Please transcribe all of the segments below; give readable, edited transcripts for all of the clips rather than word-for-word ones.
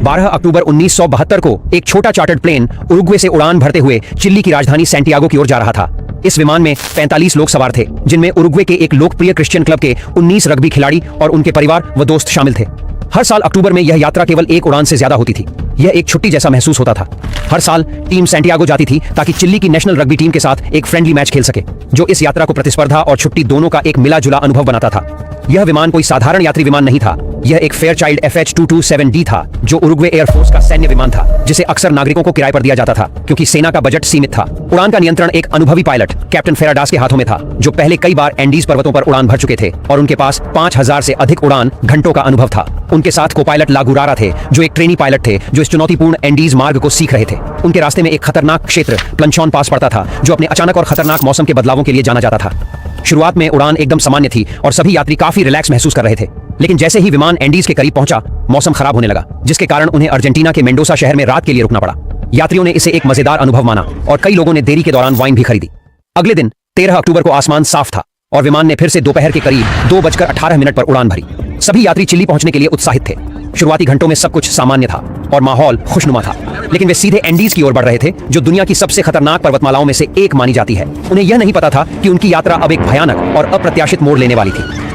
12 अक्टूबर 1972 को एक छोटा चार्टर्ड प्लेन उरुग्वे से उड़ान भरते हुए चिली की राजधानी सैंटियागो की ओर जा रहा था। इस विमान में 45 लोग सवार थे, जिनमें उरुग्वे के एक लोकप्रिय क्रिश्चियन क्लब के 19 रग्बी खिलाड़ी और उनके परिवार व दोस्त शामिल थे। हर साल अक्टूबर में यह यात्रा केवल एक उड़ान से ज्यादा होती थी। यह एक छुट्टी जैसा महसूस होता था। हर साल टीम सैंटियागो जाती थी ताकि चिली की नेशनल रग्बी टीम के साथ एक फ्रेंडली मैच खेल सके, जो इस यात्रा को प्रतिस्पर्धा और छुट्टी दोनों का एक मिला जुला अनुभव बनाता था। यह विमान कोई साधारण यात्री विमान नहीं था। यह एक फेयरचाइल्ड FH-227D था, जो उरुग्वे एयरफोर्स का सैन्य विमान था, जिसे अक्सर नागरिकों को किराए पर दिया जाता था क्योंकि सेना का बजट सीमित था। उड़ान का नियंत्रण एक अनुभवी पायलट कैप्टन फेराडास के हाथों में था, जो पहले कई बार एंडीज पर्वतों पर उड़ान भर चुके थे और उनके पास 5000 से अधिक उड़ान घंटों का अनुभव था। उनके साथ को पायलट लागुरारा थे, जो एक ट्रेनी पायलट थे जो इस चुनौतीपूर्ण एंडीज मार्ग को सीख रहे थे। उनके रास्ते में एक खतरनाक क्षेत्र प्लंचॉन पास पड़ता था, जो अपने अचानक और खतरनाक मौसम के बदलावों के लिए जाना जाता था। शुरुआत में उड़ान एकदम सामान्य थी और सभी यात्री काफी रिलैक्स महसूस कर रहे थे, लेकिन जैसे ही विमान एंडीज के करीब पहुंचा, मौसम खराब होने लगा, जिसके कारण उन्हें अर्जेंटीना के मेंडोसा शहर में रात के लिए रुकना पड़ा। यात्रियों ने इसे एक मजेदार अनुभव माना और कई लोगों ने देरी के दौरान वाइन भी खरीदी। अगले दिन 13 अक्टूबर को आसमान साफ था और विमान ने फिर से दोपहर के करीब 2:18 पर उड़ान भरी। सभी यात्री चिली पहुंचने के लिए उत्साहित थे। शुरुआती घंटों में सब कुछ सामान्य था और माहौल खुशनुमा था, लेकिन वे सीधे एंडीज की ओर बढ़ रहे थे, जो दुनिया की सबसे खतरनाक पर्वतमालाओं में से एक मानी जाती है। उन्हें यह नहीं पता था कि उनकी यात्रा अब एक भयानक और अप्रत्याशित मोड़ लेने वाली थी।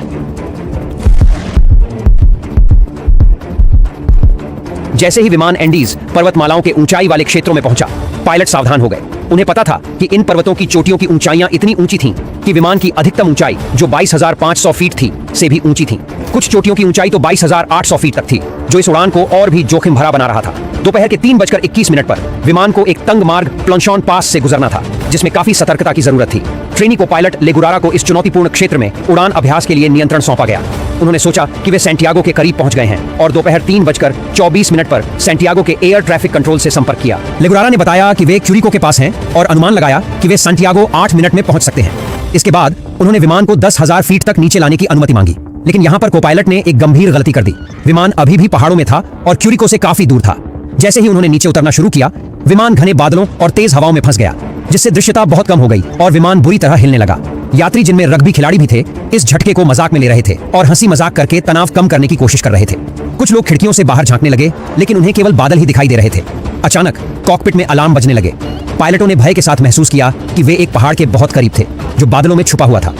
जैसे ही विमान एंडीज पर्वतमालाओं के ऊंचाई वाले क्षेत्रों में पहुंचा, पायलट सावधान हो गए। उन्हें पता था कि इन पर्वतों की चोटियों की ऊंचाइयां इतनी ऊंची थीं कि विमान की अधिकतम ऊंचाई, जो 22,500 फीट थी, से भी ऊंची थी। कुछ चोटियों की ऊंचाई तो 22,800 फीट तक थी, जो इस उड़ान को और भी जोखिम भरा बना रहा था। दोपहर के 3:21 पर विमान को एक तंग मार्ग प्लंचॉन पास से गुजरना था, जिसमें काफी सतर्कता की जरूरत थी। ट्रेनी को पायलट लेगुरारा को इस चुनौतीपूर्ण क्षेत्र में उड़ान अभ्यास के लिए नियंत्रण सौंपा गया। उन्होंने सोचा कि वे सैंटियागो के करीब पहुंच गए हैं और दोपहर 3:24 पर सैंटियागो के एयर ट्रैफिक कंट्रोल से संपर्क किया। लेगुरारा ने बताया कि वे क्यूरिको के पास हैं और अनुमान लगाया कि वे सैंटियागो 8 मिनट में पहुंच सकते हैं। इसके बाद उन्होंने विमान को 10,000 फीट तक नीचे लाने की अनुमति मांगी, लेकिन यहाँ पर को-पायलट ने एक गंभीर गलती कर दी। विमान अभी भी पहाड़ों में था और क्यूरिको से काफी दूर था। जैसे ही उन्होंने नीचे उतरना शुरू किया, विमान घने बादलों और तेज हवाओं में फंस गया, जिससे दृश्यता बहुत कम हो गई और विमान बुरी तरह हिलने लगा। यात्री, जिनमें रग्बी खिलाड़ी भी थे, इस झटके को मजाक में ले रहे थे और हंसी मजाक करके तनाव कम करने की कोशिश कर रहे थे। कुछ लोग खिड़कियों से बाहर झांकने लगे, लेकिन उन्हें केवल बादल ही दिखाई दे रहे थे। अचानक कॉकपिट में अलार्म बजने लगे। पायलटों ने भय के साथ महसूस किया कि वे एक पहाड़ के बहुत करीब थे, जो बादलों में छुपा हुआ था।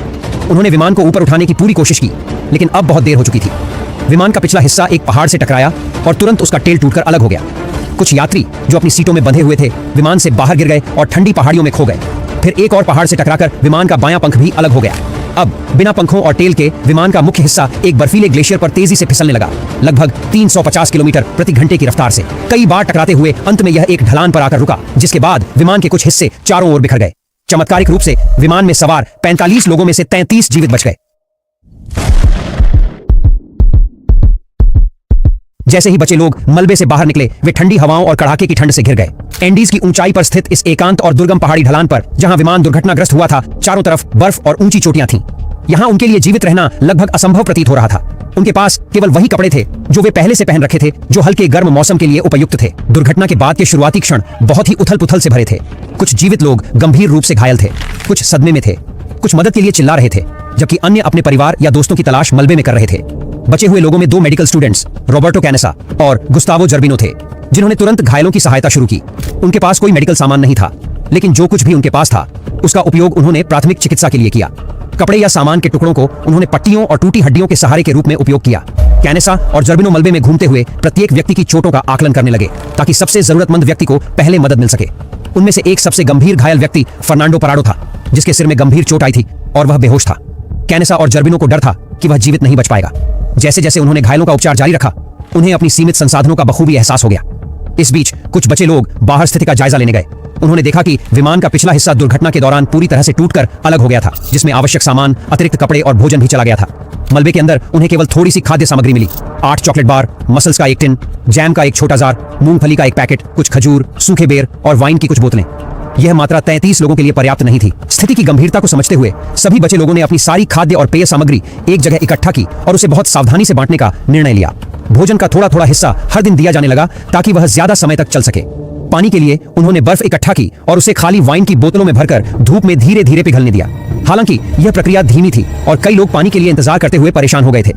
उन्होंने विमान को ऊपर उठाने की पूरी कोशिश की, लेकिन अब बहुत देर हो चुकी थी। विमान का पिछला हिस्सा एक पहाड़ से टकराया और तुरंत उसका टेल टूटकर अलग हो गया। कुछ यात्री, जो अपनी सीटों में बंधे हुए थे, विमान से बाहर गिर गए और ठंडी पहाड़ियों में खो गए। फिर एक और पहाड़ से टकराकर विमान का बायां पंख भी अलग हो गया। अब बिना पंखों और टेल के विमान का मुख्य हिस्सा एक बर्फीले ग्लेशियर पर तेजी से फिसलने लगा, लगभग 350 किलोमीटर प्रति घंटे की रफ्तार से। कई बार टकराते हुए अंत में यह एक ढलान पर आकर रुका, जिसके बाद विमान के कुछ हिस्से चारों ओर बिखर गए। चमत्कारिक रूप से विमान में सवार 45 लोगों में से 33 जीवित बच गए। जैसे ही बचे लोग मलबे से बाहर निकले, वे ठंडी हवाओं और कड़ाके की ठंड से घिर गए। एंडीज की ऊंचाई पर स्थित इस एकांत और दुर्गम पहाड़ी ढलान पर, जहां विमान दुर्घटनाग्रस्त हुआ था, चारों तरफ बर्फ और ऊंची चोटियां थीं। यहां उनके लिए जीवित रहना लगभग असंभव प्रतीत हो रहा था। उनके पास केवल वही कपड़े थे जो वे पहले से पहन रखे थे, जो हल्के गर्म मौसम के लिए उपयुक्त थे। दुर्घटना के बाद के शुरुआती क्षण बहुत ही उथल-पुथल से भरे थे। कुछ जीवित लोग गंभीर रूप से घायल थे, कुछ सदमे में थे, कुछ मदद के लिए चिल्ला रहे थे, जबकि अन्य अपने परिवार या दोस्तों की तलाश मलबे में कर रहे थे। बचे हुए लोगों में 2 मेडिकल स्टूडेंट्स, रॉबर्टो कैनेसा और गुस्तावो जर्बिनो थे, जिन्होंने तुरंत घायलों की सहायता शुरू की। उनके पास कोई मेडिकल सामान नहीं था, लेकिन जो कुछ भी उनके पास था, उसका उपयोग उन्होंने प्राथमिक चिकित्सा के लिए किया। कपड़े या सामान के टुकड़ों को उन्होंने पट्टियों और टूटी हड्डियों के सहारे के रूप में उपयोग किया। कैनेसा और जर्बिनो मलबे में घूमते हुए प्रत्येक व्यक्ति की चोटों का आकलन करने लगे, ताकि सबसे जरूरतमंद व्यक्ति को पहले मदद मिल सके। उनमें से एक सबसे गंभीर घायल व्यक्ति फर्नांडो पराडो था, जिसके सिर में गंभीर चोट आई थी और वह बेहोश था। कैनेसा और जर्बिनो को डर था कि वह जीवित नहीं बच पाएगा। जैसे जैसे उन्होंने घायलों का उपचार जारी रखा, उन्हें अपनी सीमित संसाधनों का बखूबी एहसास हो गया। इस बीच कुछ बचे लोग बाहर स्थिति का जायजा लेने गए। उन्होंने देखा कि विमान का पिछला हिस्सा दुर्घटना के दौरान पूरी तरह से टूटकर अलग हो गया था, जिसमें आवश्यक सामान, अतिरिक्त कपड़े और भोजन भी चला गया था। मलबे के अंदर उन्हें केवल थोड़ी सी खाद्य सामग्री मिली। 8 चॉकलेट बार, मसल्स का एक टिन, जैम का एक छोटा जार, मूंगफली का एक पैकेट, कुछ खजूर, सूखे बेर और वाइन की कुछ बोतलें। यह मात्रा 33 लोगों के लिए पर्याप्त नहीं थी। स्थिति की गंभीरता को समझते हुए सभी बचे लोगों ने अपनी सारी खाद्य और पेय सामग्री एक जगह इकट्ठा की और उसे बहुत सावधानी से बांटने का निर्णय लिया। भोजन का थोड़ा थोड़ा हिस्सा हर दिन दिया जाने लगा, ताकि वह ज्यादा समय तक चल सके। पानी के लिए उन्होंने बर्फ इकट्ठा की और उसे खाली वाइन की बोतलों में भरकर धूप में धीरे धीरे पिघलने दिया। हालांकि यह प्रक्रिया धीमी थी और कई लोग पानी के लिए इंतजार करते हुए परेशान हो गए थे।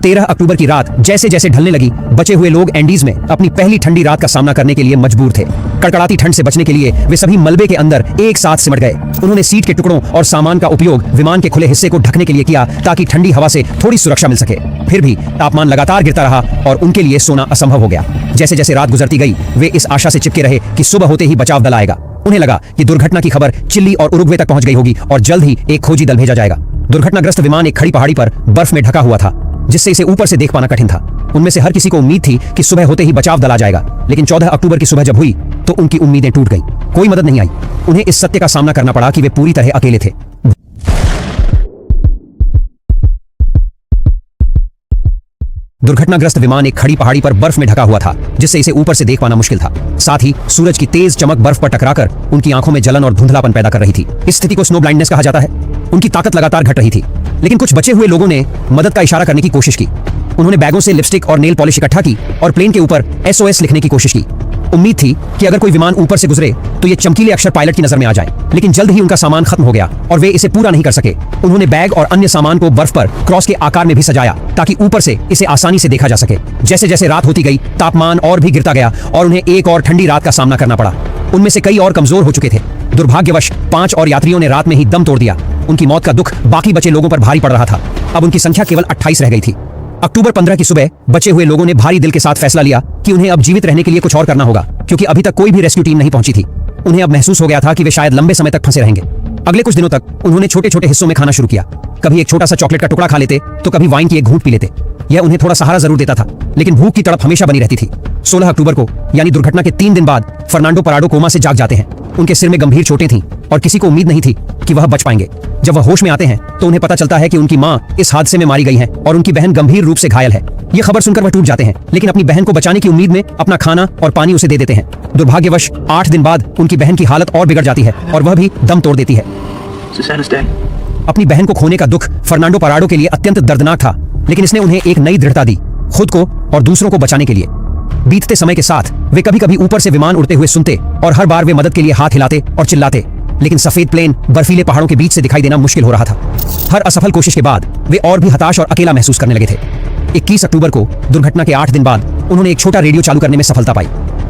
13 अक्टूबर की रात जैसे जैसे ढलने लगी, बचे हुए लोग एंडीज में अपनी पहली ठंडी रात का सामना करने के लिए मजबूर थे। कड़कड़ाती ठंड से बचने के लिए वे सभी मलबे के अंदर एक साथ सिमट गए। उन्होंने सीट के टुकड़ों और सामान का उपयोग विमान के खुले हिस्से को ढकने के लिए किया ताकि ठंडी हवा से थोड़ी सुरक्षा मिल सके। फिर भी तापमान लगातार गिरता रहा और उनके लिए सोना असंभव हो गया। जैसे जैसे रात गुजरती गई, वे इस आशा से चिपके रहे कि सुबह होते ही बचाव दल आएगा। उन्हें लगा कि दुर्घटना की खबर चिली और उरुग्वे तक पहुंच गई होगी और जल्द ही एक खोजी दल भेजा जाएगा। दुर्घटनाग्रस्त विमान एक खड़ी पहाड़ी पर बर्फ में ढका हुआ था, जिससे इसे ऊपर से देख पाना कठिन था। उनमें से हर किसी को उम्मीद थी कि सुबह होते ही बचाव दल आ जाएगा, लेकिन 14 अक्टूबर की सुबह जब हुई तो उनकी उम्मीदें टूट गईं। कोई मदद नहीं आई। उन्हें इस सत्य का सामना करना पड़ा कि वे पूरी तरह अकेले थे। दुर्घटनाग्रस्त विमान एक खड़ी पहाड़ी पर बर्फ में ढका हुआ था, जिससे इसे ऊपर से देख पाना मुश्किल था। साथ ही सूरज की तेज चमक बर्फ पर टकराकर उनकी आंखों में जलन और धुंधलापन पैदा कर रही थी। इस स्थिति को स्नो ब्लाइंडनेस कहा जाता है। उनकी ताकत लगातार घट रही थी, लेकिन कुछ बचे हुए लोगों ने मदद का इशारा करने की कोशिश की। उन्होंने बैगों से लिपस्टिक और नेल पॉलिश इकट्ठा की और प्लेन के ऊपर SOS लिखने की कोशिश की। उम्मीद थी कि अगर कोई विमान ऊपर से गुजरे तो ये चमकीले अक्षर पायलट की नजर में आ जाए, लेकिन जल्द ही उनका सामान खत्म हो गया और वे इसे पूरा नहीं कर सके। उन्होंने बैग और अन्य सामान को बर्फ पर क्रॉस के आकार में भी सजाया ताकि ऊपर से इसे आसानी से देखा जा सके। जैसे जैसे रात होती गई, तापमान और भी गिरता गया और उन्हें एक और ठंडी रात का सामना करना पड़ा। उनमें से कई और कमजोर हो चुके थे। दुर्भाग्यवश 5 और यात्रियों ने रात में ही दम तोड़ दिया। उनकी मौत का दुख बाकी बचे लोगों पर भारी पड़ रहा था। अब उनकी संख्या केवल 28 रह गई थी। अक्टूबर 15 की सुबह बचे हुए लोगों ने भारी दिल के साथ फैसला लिया कि उन्हें अब जीवित रहने के लिए कुछ और करना होगा, क्योंकि अभी तक कोई भी रेस्क्यू टीम नहीं पहुंची थी। उन्हें अब महसूस हो गया था कि वे शायद लंबे समय तक फंसे रहेंगे। अगले कुछ दिनों तक उन्होंने छोटे छोटे हिस्सों में खाना शुरू किया। कभी एक छोटा सा चॉकलेट का टुकड़ा खा लेते तो कभी वाइन की एक घूंट पी लेते। यह उन्हें थोड़ा सहारा जरूर देता था, लेकिन भूख की तड़प हमेशा बनी रहती थी। 16 अक्टूबर को, यानी दुर्घटना के 3 दिन बाद, फर्नांडो पराडो कोमा से जाग जाते हैं। उनके सिर में गंभीर चोटें थीं और किसी को उम्मीद नहीं थी कि वह बच पाएंगे। जब वह होश में आते हैं तो उन्हें पता चलता है कि उनकी मां इस हादसे में मारी गई हैं और उनकी बहन गंभीर रूप से घायल है। यह खबर सुनकर वह टूट जाते हैं, लेकिन अपनी बहन को बचाने की उम्मीद में अपना खाना और पानी उसे दे देते हैं। दुर्भाग्यवश 8 दिन बाद उनकी बहन की हालत और बिगड़ जाती है और वह भी दम तोड़ देती है। अपनी बहन को खोने का दुख फर्नांडो पराडो के लिए अत्यंत दर्दनाक था, लेकिन इसने उन्हें एक नई दृढ़ता दी, खुद को और दूसरों को बचाने के लिए। बीतते समय के साथ वे कभी कभी ऊपर से विमान उड़ते हुए सुनते और हर बार वे मदद के लिए हाथ हिलाते और चिल्लाते, लेकिन सफेद प्लेन बर्फीले पहाड़ों के बीच से दिखाई देना मुश्किल हो रहा था। हर असफल कोशिश के बाद वे और भी हताश और अकेला महसूस करने लगे थे। 21 अक्टूबर को, दुर्घटना के 8 दिन बाद, उन्होंने एक छोटा रेडियो चालू करने में सफलता पाई,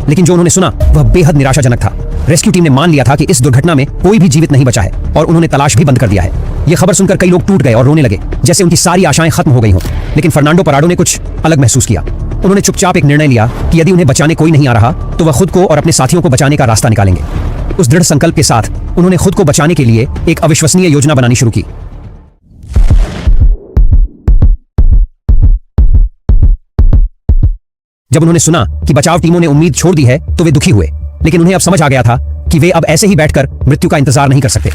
लेकिन जो उन्होंने सुना वह बेहद निराशाजनक था। रेस्क्यू टीम ने मान लिया था कि इस दुर्घटना में कोई भी जीवित नहीं बचा है और उन्होंने तलाश भी बंद कर दिया है। यह खबर सुनकर कई लोग टूट गए और रोने लगे, जैसे उनकी सारी आशाएं खत्म हो गई हों। लेकिन फर्नांडो पराडो ने कुछ अलग महसूस किया। उन्होंने चुपचाप एक निर्णय लिया कि यदि उन्हें बचाने कोई नहीं आ रहा तो वह खुद को और अपने साथियों को बचाने का रास्ता निकालेंगे। उस दृढ़ संकल्प के साथ उन्होंने खुद को बचाने के लिए एक अविश्वसनीय योजना बनानी शुरू की। जब उन्होंने सुना कि बचाव टीमों ने उम्मीद छोड़ दी है तो वे दुखी हुए, लेकिन उन्हें अब समझ आ गया था कि वे अब ऐसे ही बैठकर मृत्यु का इंतजार नहीं कर सकते।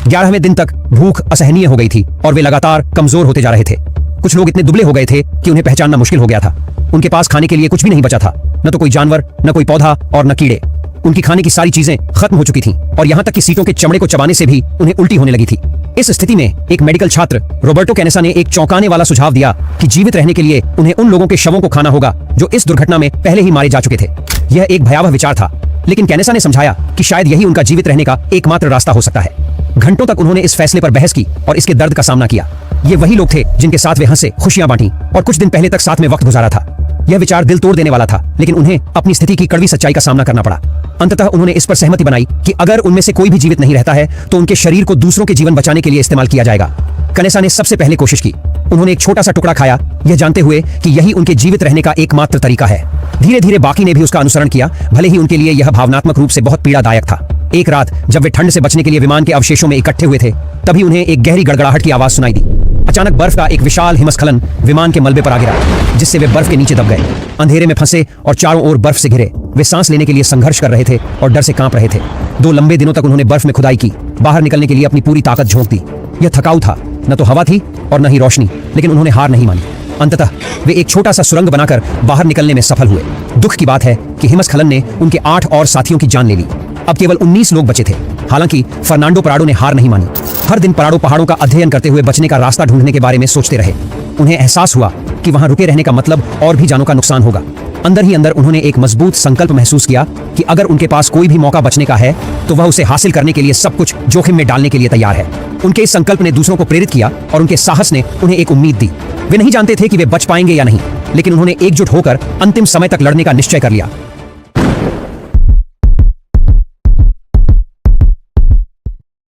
11वें दिन तक भूख असहनीय हो गई थी और वे लगातार कमजोर होते जा रहे थे। कुछ लोग इतने दुबले हो गए थे कि उन्हें पहचानना मुश्किल हो गया था। उनके पास खाने के लिए कुछ भी नहीं बचा था, न तो कोई जानवर, न कोई पौधा और न कीड़े। उनकी खाने की सारी चीजें खत्म हो चुकी थीं और यहाँ तक कि सीटों के चमड़े को चबाने से भी उन्हें उल्टी होने लगी थी। इस स्थिति में एक मेडिकल छात्र रोबर्टो कैनेसा ने एक चौंकाने वाला सुझाव दिया कि जीवित रहने के लिए उन्हें उन लोगों के शवों को खाना होगा जो इस दुर्घटना में पहले ही मारे जा चुके थे। यह एक भयावह विचार था, लेकिन कैनेसा ने समझाया कि शायद यही उनका जीवित रहने का एकमात्र रास्ता हो सकता है। घंटों तक उन्होंने इस फैसले पर बहस की और इसके दर्द का सामना किया। ये वही लोग थे जिनके साथ वे हंसे, खुशियां बांटी और कुछ दिन पहले तक साथ में वक्त गुजारा था। यह विचार दिल तोड़ देने वाला था, लेकिन उन्हें अपनी स्थिति की कड़वी सच्चाई का सामना करना पड़ा। अंततः उन्होंने इस पर सहमति बनाई कि अगर उनमें से कोई भी जीवित नहीं रहता है तो उनके शरीर को दूसरों के जीवन बचाने के लिए इस्तेमाल किया जाएगा। कैनेसा ने सबसे पहले कोशिश की। उन्होंने एक छोटा सा टुकड़ा खाया, यह जानते हुए कि यही उनके जीवित रहने का एकमात्र तरीका है। धीरे धीरे बाकी ने भी उसका अनुसरण किया, भले ही उनके लिए यह भावनात्मक रूप से बहुत पीड़ादायक था। एक रात जब वे ठंड से बचने के लिए विमान के अवशेषों में इकट्ठे हुए थे, तभी उन्हें एक गहरी गड़गड़ाहट की आवाज सुनाई दी। अचानक बर्फ का एक विशाल हिमस्खलन विमान के मलबे पर आ गिरा, जिससे वे बर्फ के नीचे दब गए। अंधेरे में फंसे और चारों ओर बर्फ से घिरे, वे सांस लेने के लिए संघर्ष कर रहे थे और डर से कांप रहे थे। 2 लंबे दिनों तक उन्होंने बर्फ में खुदाई की, बाहर निकलने के लिए अपनी पूरी ताकत झोंक दी। यह थकाऊ था, न तो हवा थी और न ही रोशनी, लेकिन उन्होंने हार नहीं मानी। अंततः वे एक छोटा सा सुरंग बनाकर बाहर निकलने में सफल हुए। दुख की बात है कि हिमस्खलन ने उनके 8 और साथियों की जान ले ली। अब केवल 19 लोग बचे थे। हालांकि फर्नांडो पराडो ने हार नहीं मानी। हर दिन पराडो पहाड़ों का अध्ययन करते हुए बचने का रास्ता ढूंढने के बारे में सोचते रहे। उन्हें एहसास हुआ कि वहां रुके रहने का मतलब और भी जानों का नुकसान होगा। अंदर ही अंदर उन्होंने एक मजबूत संकल्प महसूस किया कि अगर उनके पास कोई भी मौका बचने का है तो वह उसे हासिल करने के लिए सब कुछ जोखिम में डालने के लिए तैयार है। उनके इस संकल्प ने दूसरों को प्रेरित किया और उनके साहस ने उन्हें एक उम्मीद दी। वे नहीं जानते थे कि वे बच पाएंगे या नहीं, लेकिन उन्होंने एकजुट होकर अंतिम समय तक लड़ने का निश्चय कर लिया।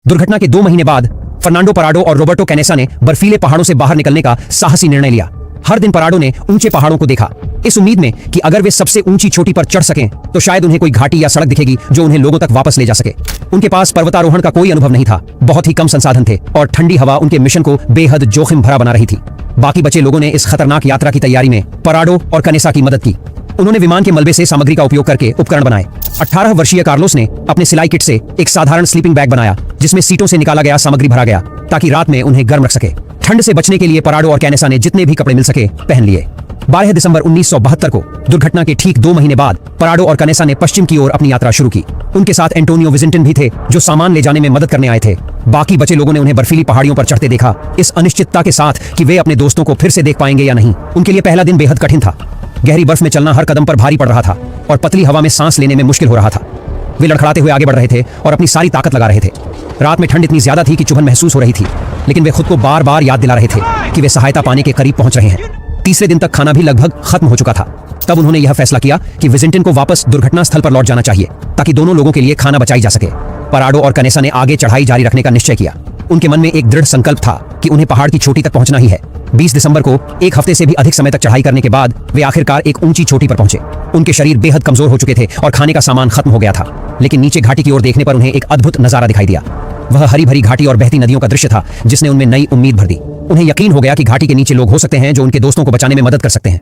दुर्घटना के 2 महीने बाद फर्नांडो पराडो और रॉबर्टो कैनेसा ने बर्फीले पहाड़ों से बाहर निकलने का साहसी निर्णय लिया। हर दिन पराडो ने ऊंचे पहाड़ों को देखा, इस उम्मीद में कि अगर वे सबसे ऊंची चोटी पर चढ़ सकें तो शायद उन्हें कोई घाटी या सड़क दिखेगी जो उन्हें लोगों तक वापस ले जा सके। उनके पास पर्वतारोहण का कोई अनुभव नहीं था, बहुत ही कम संसाधन थे और ठंडी हवा उनके मिशन को बेहद जोखिम भरा बना रही थी। बाकी बचे लोगों ने इस खतरनाक यात्रा की तैयारी में पराडो और कैनेसा की मदद की। उन्होंने विमान के मलबे से सामग्री का उपयोग करके उपकरण बनाए। 18 वर्षीय कार्लोस ने अपने सिलाई किट से एक साधारण स्लीपिंग बैग बनाया जिसमें सीटों से निकाला गया सामग्री भरा गया ताकि रात में उन्हें गर्म रख सके। ठंड से बचने के लिए पराडो और कैनेसा ने जितने भी कपड़े मिल सके पहन लिए। 12 दिसंबर 1972 को दुर्घटना के ठीक 2 महीने बाद पराडो और कैनेसा ने पश्चिम की ओर अपनी यात्रा शुरू की। उनके साथ एंटोनियो विजिंटन भी थे जो सामान ले जाने में मदद करने आए थे। बाकी बचे लोगों ने उन्हें बर्फीली पहाड़ियों पर चढ़ते देखा, इस अनिश्चितता के साथ कि वे अपने दोस्तों को फिर से देख पाएंगे या नहीं। उनके लिए पहला दिन बेहद कठिन था। गहरी बर्फ में चलना हर कदम पर भारी पड़ रहा था और पतली हवा में सांस लेने में मुश्किल हो रहा था। वे लड़खड़ाते हुए आगे बढ़ रहे थे और अपनी सारी ताकत लगा रहे थे। रात में ठंड इतनी ज्यादा थी कि चुभन महसूस हो रही थी, लेकिन वे खुद को बार बार याद दिला रहे थे कि वे सहायता पाने के करीब पहुंच रहे हैं। तीसरे दिन तक खाना भी लगभग खत्म हो चुका था। तब उन्होंने यह फैसला किया कि विजिंटन को वापस दुर्घटना स्थल पर लौट जाना चाहिए ताकि दोनों लोगों के लिए खाना बचाई जा सके। पराडो और कैनेसा ने आगे चढ़ाई जारी रखने का निश्चय किया। उनके मन में एक दृढ़ संकल्प था कि उन्हें पहाड़ की चोटी तक पहुंचना ही है। 20 दिसंबर को एक हफ्ते से भी अधिक समय तक चढ़ाई करने के बाद वे आखिरकार एक ऊंची चोटी पर पहुंचे। उनके शरीर बेहद कमजोर हो चुके थे और खाने का सामान खत्म हो गया था, लेकिन नीचे घाटी की ओर देखने पर उन्हें एक अद्भुत नजारा दिखाई दिया। वह हरी भरी घाटी और बहती नदियों का दृश्य था जिसने उनमें नई उम्मीद भर दी। उन्हें यकीन हो गया कि घाटी के नीचे लोग हो सकते हैं जो उनके दोस्तों को बचाने में मदद कर सकते हैं।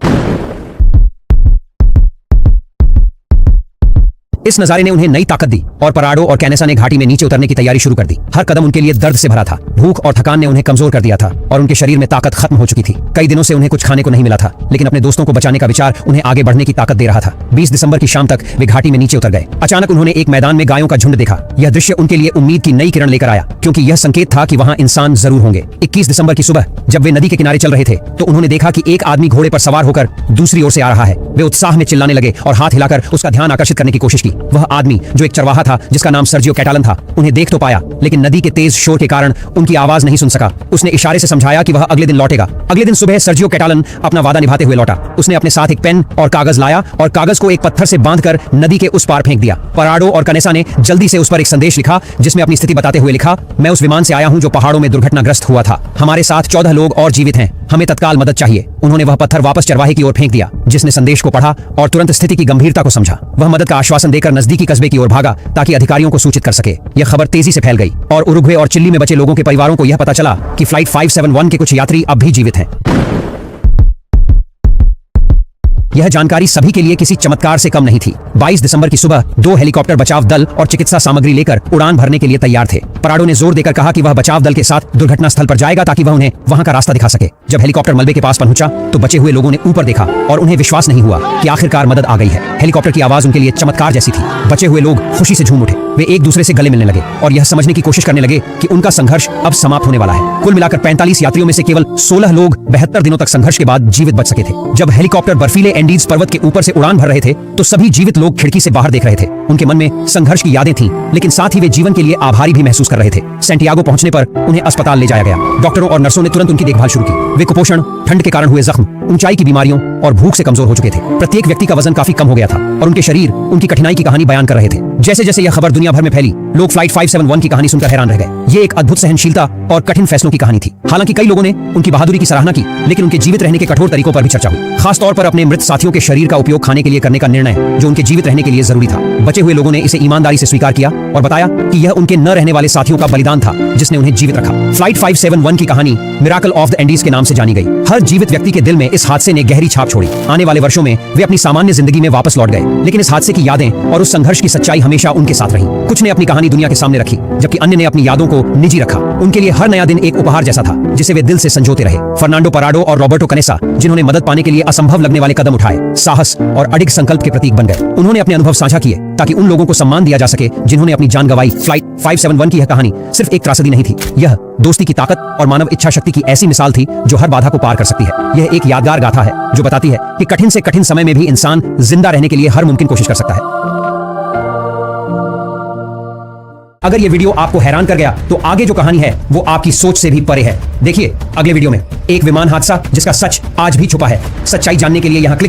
इस नजारे ने उन्हें नई ताकत दी और पराडो और कैनेसा ने घाटी में नीचे उतरने की तैयारी शुरू कर दी। हर कदम उनके लिए दर्द से भरा था। भूख और थकान ने उन्हें कमजोर कर दिया था और उनके शरीर में ताकत खत्म हो चुकी थी। कई दिनों से उन्हें कुछ खाने को नहीं मिला था, लेकिन अपने दोस्तों को बचाने का विचार उन्हें आगे बढ़ने की ताकत दे रहा था। 20 दिसंबर की शाम तक वे घाटी में नीचे उतर गए। अचानक उन्होंने एक मैदान में गायों का झुंड देखा। यह दृश्य उनके लिए उम्मीद की नई किरण लेकर आया, क्योंकि यह संकेत था कि वहां इंसान जरूर होंगे। 21 दिसंबर की सुबह जब वे नदी के किनारे चल रहे थे तो उन्होंने देखा कि एक आदमी घोड़े पर सवार होकर दूसरी ओर से आ रहा है। वे उत्साह में चिल्लाने लगे और हाथ हिलाकर उसका ध्यान आकर्षित करने की कोशिश की। वह आदमी जो एक चरवाहा था जिसका नाम सर्जियो कैटालन था, उन्हें देख तो पाया, लेकिन नदी के तेज शोर के कारण उनकी आवाज नहीं सुन सका। उसने इशारे से समझाया कि वह अगले दिन लौटेगा। अगले दिन सुबह सर्जियो कैटालन अपना वादा निभाते हुए लौटा। उसने अपने साथ एक पेन और कागज लाया और कागज को एक पत्थर से बांधकर नदी के उस पार फेंक दिया। पराडो और कैनेसा ने जल्दी से उस पर एक संदेश लिखा जिसमें अपनी स्थिति बताते हुए लिखा, मैं उस विमान से आया हूं जो पहाड़ों में दुर्घटनाग्रस्त हुआ था। हमारे साथ 14 लोग और जीवित हैं। हमें तत्काल मदद चाहिए। उन्होंने वह पत्थर वापस चरवाहे की ओर फेंक दिया, जिसने संदेश को पढ़ा और तुरंत स्थिति की गंभीरता को समझा। वह मदद का आश्वासन देकर नजदीकी कस्बे की ओर भागा ताकि अधिकारियों को सूचित कर सके। यह खबर तेजी से फैल गई और उरुग्वे और चिली में बचे लोगों के परिवारों को यह पता चला कि फ्लाइट 571 के कुछ यात्री अब भी जीवित हैं। यह जानकारी सभी के लिए किसी चमत्कार से कम नहीं थी। 22 दिसंबर की सुबह 2 हेलीकॉप्टर बचाव दल और चिकित्सा सामग्री लेकर उड़ान भरने के लिए तैयार थे। पराडो ने जोर देकर कहा कि वह बचाव दल के साथ दुर्घटना स्थल पर जाएगा ताकि वह उन्हें वहां का रास्ता दिखा सके। जब हेलीकॉप्टर मलबे के पास पहुंचा तो बचे हुए लोगों ने ऊपर देखा और उन्हें विश्वास नहीं हुआ कि आखिरकार मदद आ गई है। हेलीकॉप्टर की आवाज उनके लिए चमत्कार जैसी थी। बचे हुए लोग खुशी से झूम उठे। वे एक दूसरे से गले मिलने लगे और यह समझने की कोशिश करने लगे कि उनका संघर्ष अब समाप्त होने वाला है। कुल मिलाकर 45 यात्रियों में से केवल 16 लोग 72 दिनों तक संघर्ष के बाद जीवित बच सके थे। जब हेलीकॉप्टर बर्फीले एंडीज पर्वत के ऊपर से उड़ान भर रहे थे तो सभी जीवित लोग खिड़की से बाहर देख रहे थे। उनके मन में संघर्ष की यादें थीं, लेकिन साथ ही वे जीवन के लिए आभारी भी महसूस कर रहे थे। सैंटियागो पहुंचने पर उन्हें अस्पताल ले जाया गया। डॉक्टरों और नर्सों ने तुरंत उनकी देखभाल शुरू की। वे कुपोषण, ठंड के कारण हुए जख्म, ऊंचाई की बीमारियों और भूख से कमजोर हो चुके थे। प्रत्येक व्यक्ति का वजन काफी कम हो गया था और उनके शरीर उनकी कठिनाई की कहानी बयान कर रहे थे। जैसे जैसे यह खबर दुनिया भर में फैली, लोग फ्लाइट 571 की कहानी सुनकर हैरान रह गए। ये एक अद्भुत सहनशीलता और कठिन फैसलों की कहानी थी। हालांकि कई लोगों ने उनकी बहादुरी की सराहना की, लेकिन उनके जीवित रहने के कठोर तरीकों पर भी चर्चा हुई। खासतौर पर अपने मृत साथियों के शरीर का उपयोग खाने के लिए करने का निर्णय, जो उनके जीवित रहने के लिए जरूरी था। बचे हुए लोगों ने इसे ईमानदारी से स्वीकार किया और बताया कि यह उनके न रहने वाले साथियों का बलिदान था जिसने उन्हें जीवित रखा। फ्लाइट 571 की कहानी मिराकल ऑफ द एंडीज के नाम से जानी गई। हर जीवित व्यक्ति के दिल में इस हादसे ने गहरी छाप छोड़ी। आने वाले वर्षों में वे अपनी सामान्य जिंदगी में वापस लौट गए, लेकिन इस हादसे की यादें और उस संघर्ष की सच्चाई हमेशा उनके साथ रही। कुछ ने अपनी कहानी दुनिया के सामने रखी, जबकि अन्य ने अपनी यादों को निजी रखा। उनके लिए हर नया दिन एक उपहार जैसा था जिसे वे दिल से संजोते रहे। फर्नांडो पराडो और रॉबर्टो कैनेसा, जिन्होंने मदद पाने के लिए असंभव लगने वाले कदम उठाए, साहस और अडिग संकल्प के प्रतीक बन गए। उन्होंने अपने अनुभव साझा किए ताकि उन लोगों को सम्मान दिया जा सके जिन्होंने अपनी जान गंवाई। फ्लाइट 571 की यह कहानी सिर्फ एक त्रासदी नहीं थी, यह दोस्ती की ताकत और मानव इच्छा शक्ति की ऐसी मिसाल थी जो हर बाधा को पार कर सकती है। यह एक यादगार गाथा है जो बताती है कि कठिन से कठिन समय में भी इंसान जिंदा रहने के लिए हर मुमकिन कोशिश कर सकता है। अगर ये वीडियो आपको हैरान कर गया तो आगे जो कहानी है वो आपकी सोच से भी परे है। देखिए अगले वीडियो में एक विमान हादसा जिसका सच आज भी छुपा है। सच्चाई जानने के लिए यहाँ क्लिक